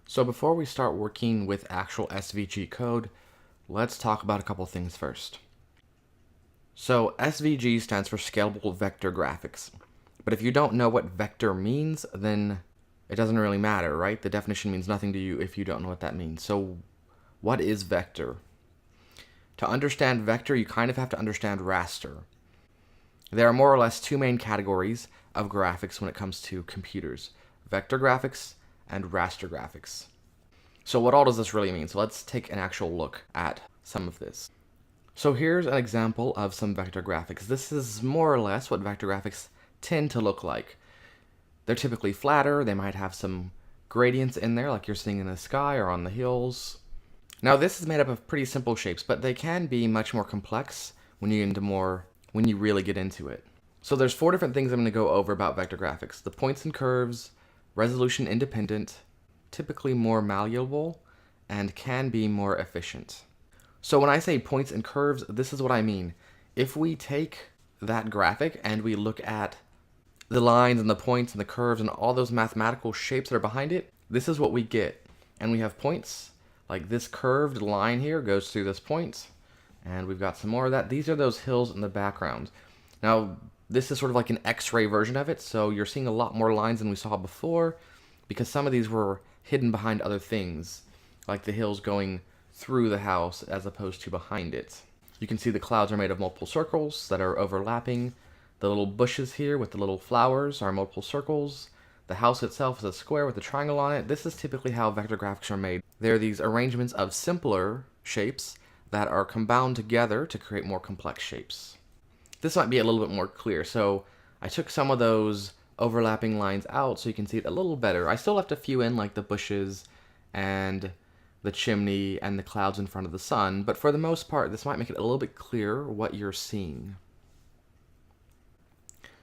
So before we start working with actual SVG code, let's talk about a couple things first. So SVG stands for Scalable Vector Graphics. But if you don't know what vector means, then it doesn't really matter, right? The definition means nothing to you if you don't know what that means. So what is vector? To understand vector, you kind of have to understand raster. There are more or less two main categories of graphics when it comes to computers: vector graphics and raster graphics. So what all does this really mean? So let's take an actual look at some of this. So here's an example of some vector graphics. This is more or less what vector graphics tend to look like. They're typically flatter, they might have some gradients in there like you're seeing in the sky or on the hills. Now this is made up of pretty simple shapes, but they can be much more complex when you really get into it. So there's four different things I'm going to go over about vector graphics: the points and curves, resolution independent, typically more malleable, and can be more efficient. So when I say points and curves, this is what I mean. If we take that graphic and we look at the lines and the points and the curves and all those mathematical shapes that are behind it, this is what we get. And we have points, like this curved line here goes through this point, and we've got some more of that. These are those hills in the background. Now, this is sort of like an X-ray version of it, so you're seeing a lot more lines than we saw before, because some of these were hidden behind other things, like the hills going through the house as opposed to behind it. You can see the clouds are made of multiple circles that are overlapping. The little bushes here with the little flowers are multiple circles. The house itself is a square with a triangle on it. This is typically how vector graphics are made. They're these arrangements of simpler shapes that are combined together to create more complex shapes. This might be a little bit more clear. So I took some of those overlapping lines out so you can see it a little better. I still left a few in, like the bushes and the chimney and the clouds in front of the sun, but for the most part this might make it a little bit clearer what you're seeing.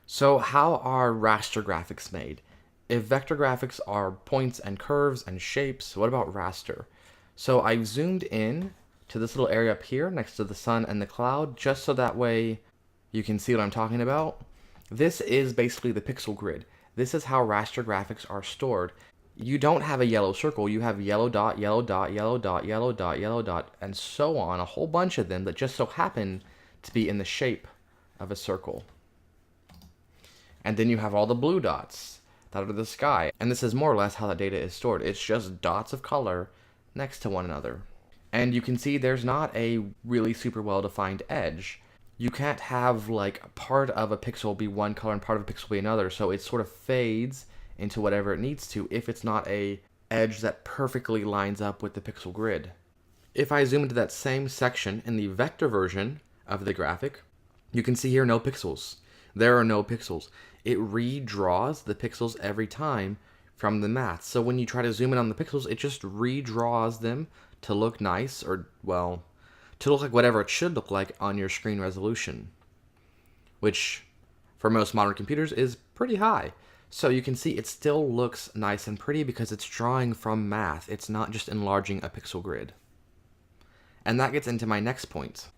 So how are raster graphics made? If vector graphics are points and curves and shapes, what about raster? So I've zoomed in to this little area up here next to the sun and the cloud, just so that way you can see what I'm talking about. This is basically the pixel grid. This is how raster graphics are stored. You don't have a yellow circle, you have yellow dot, yellow dot, yellow dot, yellow dot, yellow dot, and so on, a whole bunch of them that just so happen to be in the shape of a circle. And then you have all the blue dots that are the sky, and this is more or less how that data is stored. It's just dots of color next to one another. And you can see there's not a really super well-defined edge. You can't have like part of a pixel be one color and part of a pixel be another, so it sort of fades into whatever it needs to if it's not a edge that perfectly lines up with the pixel grid. If I zoom into that same section in the vector version of the graphic, you can see here no pixels. There are no pixels. It redraws the pixels every time from the math. So when you try to zoom in on the pixels, it just redraws them to look nice, or, well, to look like whatever it should look like on your screen resolution, which for most modern computers is pretty high. So you can see it still looks nice and pretty because it's drawing from math. It's not just enlarging a pixel grid. And that gets into my next point.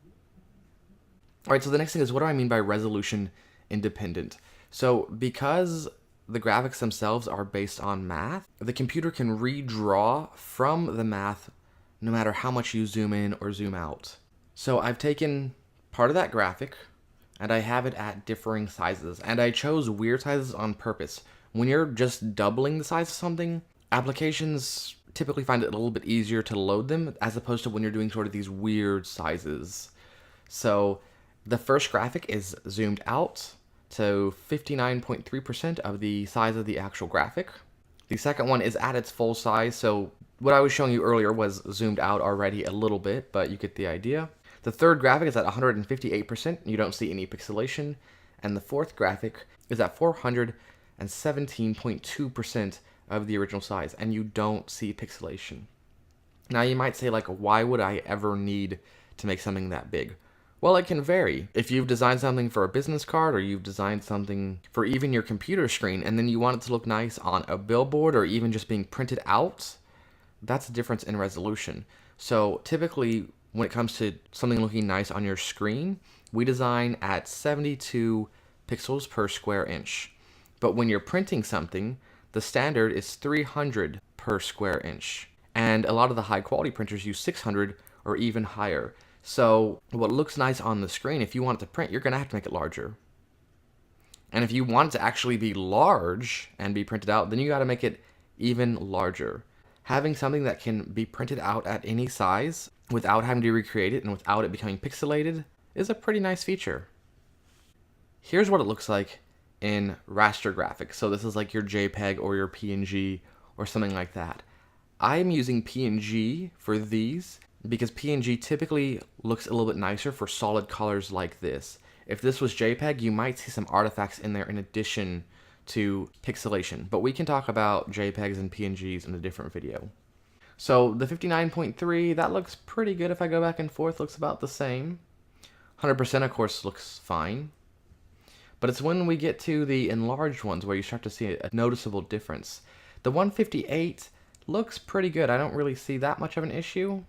Alright, so the next thing is, what do I mean by resolution independent? So because the graphics themselves are based on math, the computer can redraw from the math no matter how much you zoom in or zoom out. So I've taken part of that graphic and I have it at differing sizes, and I chose weird sizes on purpose. When you're just doubling the size of something, applications typically find it a little bit easier to load them as opposed to when you're doing sort of these weird sizes. So the first graphic is zoomed out to 59.3% of the size of the actual graphic. The second one is at its full size, so what I was showing you earlier was zoomed out already a little bit, but you get the idea. The third graphic is at 158%, you don't see any pixelation, and the fourth graphic is at 417.2% of the original size, and you don't see pixelation. Now you might say, like, why would I ever need to make something that big? Well, it can vary. If you've designed something for a business card, or you've designed something for even your computer screen, and then you want it to look nice on a billboard or even just being printed out, that's a difference in resolution. So typically, when it comes to something looking nice on your screen, we design at 72 pixels per square inch. But when you're printing something, the standard is 300 per square inch. And a lot of the high quality printers use 600 or even higher. So what looks nice on the screen, if you want it to print, you're going to have to make it larger. And if you want it to actually be large and be printed out, then you got to make it even larger. Having something that can be printed out at any size without having to recreate it and without it becoming pixelated is a pretty nice feature. Here's what it looks like in Raster Graphics. So this is like your JPEG or your PNG or something like that. I'm using PNG for these because PNG typically looks a little bit nicer for solid colors like this. If this was JPEG, you might see some artifacts in there in addition to pixelation, but we can talk about JPEGs and PNGs in a different video. So the 59.3, that looks pretty good. If I go back and forth, looks about the same. 100% of course looks fine, but it's when we get to the enlarged ones where you start to see a noticeable difference. The 158 looks pretty good. I don't really see that much of an issue,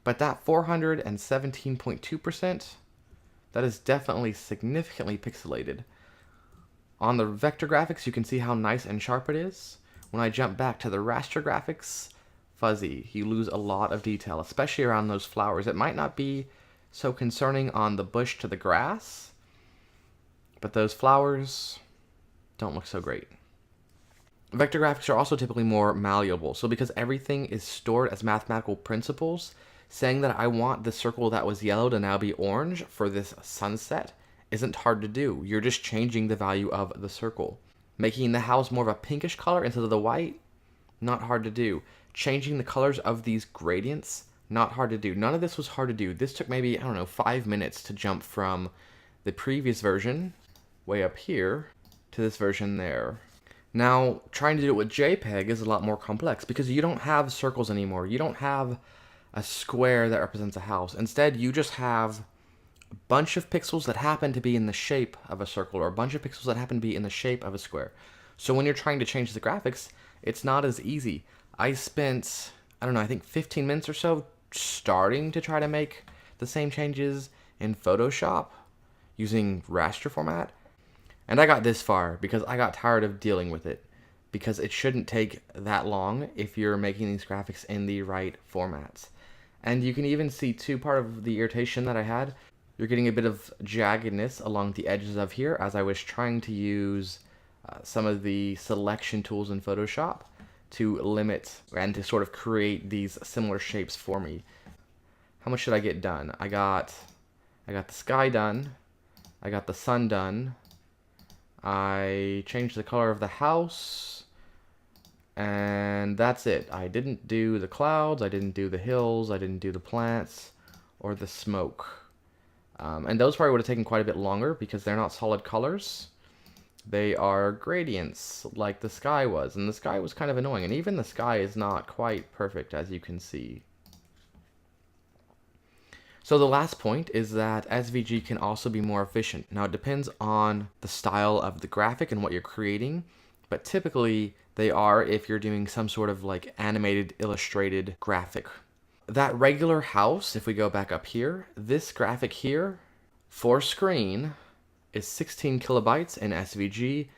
but that 417.2%, that is definitely significantly pixelated. On the vector graphics, you can see how nice and sharp it is. When I jump back to the raster graphics, fuzzy. You lose a lot of detail, especially around those flowers. It might not be so concerning on the bush to the grass, but those flowers don't look so great. Vector graphics are also typically more malleable. So because everything is stored as mathematical principles, saying that I want the circle that was yellow to now be orange for this sunset isn't hard to do. You're just changing the value of the circle. Making the house more of a pinkish color instead of the white, not hard to do. Changing the colors of these gradients, not hard to do. None of this was hard to do. This took maybe, I don't know, 5 minutes to jump from the previous version, way up here, to this version there. Now, trying to do it with JPEG is a lot more complex because you don't have circles anymore. You don't have a square that represents a house. Instead, you just have a bunch of pixels that happen to be in the shape of a circle, or a bunch of pixels that happen to be in the shape of a square. So when you're trying to change the graphics, it's not as easy. I spent, I don't know, I think 15 minutes or so starting to try to make the same changes in Photoshop using raster format. And I got this far because I got tired of dealing with it, because it shouldn't take that long if you're making these graphics in the right formats. And you can even see too, part of the irritation that I had, you're getting a bit of jaggedness along the edges of here as I was trying to use some of the selection tools in Photoshop to limit and to sort of create these similar shapes for me. How much should I get done? I got the sky done. I got the sun done. I changed the color of the house. And that's it. I didn't do the clouds, I didn't do the hills, I didn't do the plants or the smoke. And those probably would have taken quite a bit longer because they're not solid colors. They are gradients like the sky was, and the sky was kind of annoying, and even the sky is not quite perfect, as you can see. So the last point is that SVG can also be more efficient. Now it depends on the style of the graphic and what you're creating, but typically they are if you're doing some sort of like animated, illustrated graphic. That regular house, if we go back up here, this graphic here for screen is 16 kilobytes in SVG.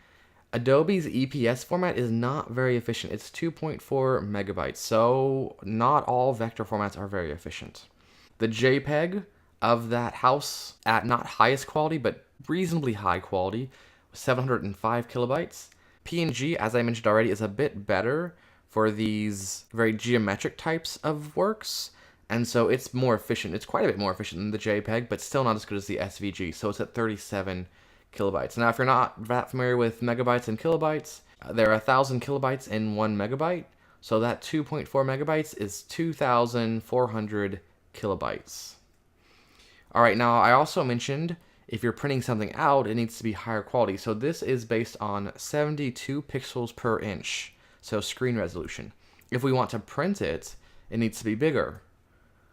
Adobe's EPS format is not very efficient. It's 2.4 megabytes, so not all vector formats are very efficient. The JPEG of that house at not highest quality, but reasonably high quality, was 705 kilobytes. PNG, as I mentioned already, is a bit better for these very geometric types of works, and so it's more efficient. It's quite a bit more efficient than the JPEG, but still not as good as the SVG, so it's at 37 kilobytes. Now, if you're not that familiar with megabytes and kilobytes, there are 1,000 kilobytes in 1 megabyte, so that 2.4 megabytes is 2,400 kilobytes. All right, now I also mentioned if you're printing something out, it needs to be higher quality. So this is based on 72 pixels per inch, so screen resolution. If we want to print it, it needs to be bigger.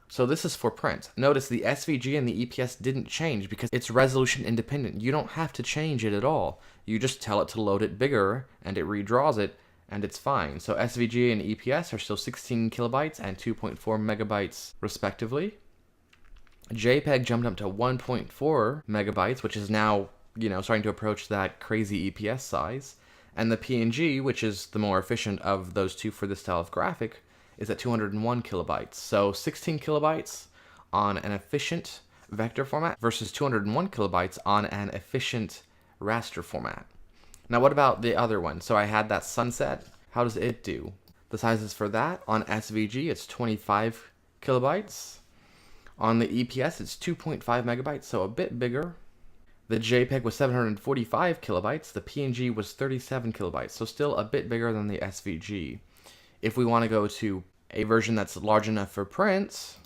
So this is for print. Notice the SVG and the EPS didn't change because it's resolution independent. You don't have to change it at all. You just tell it to load it bigger and it redraws it and it's fine. So SVG and EPS are still 16 kilobytes and 2.4 megabytes respectively. JPEG jumped up to 1.4 megabytes, which is now, starting to approach that crazy EPS size. And the PNG, which is the more efficient of those two for this style of graphic, is at 201 kilobytes. So 16 kilobytes on an efficient vector format versus 201 kilobytes on an efficient raster format. Now what about the other one? So I had that Sunset. How does it do? The sizes for that, on SVG, it's 25 kilobytes. On the EPS, it's 2.5 megabytes, so a bit bigger. The JPEG was 745 kilobytes. The PNG was 37 kilobytes, so still a bit bigger than the SVG. If we want to go to a version that's large enough for print,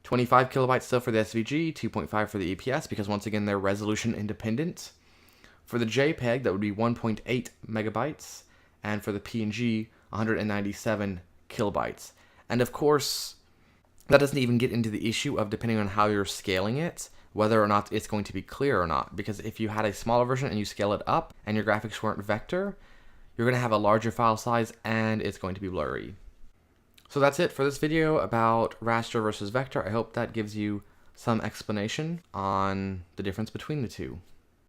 25 kilobytes still for the SVG, 2.5 for the EPS, because once again, they're resolution independent. For the JPEG, that would be 1.8 megabytes, and for the PNG, 197 kilobytes. And of course, that doesn't even get into the issue of depending on how you're scaling it, whether or not it's going to be clear or not. Because if you had a smaller version and you scale it up and your graphics weren't vector, you're going to have a larger file size and it's going to be blurry. So that's it for this video about raster versus vector. I hope that gives you some explanation on the difference between the two.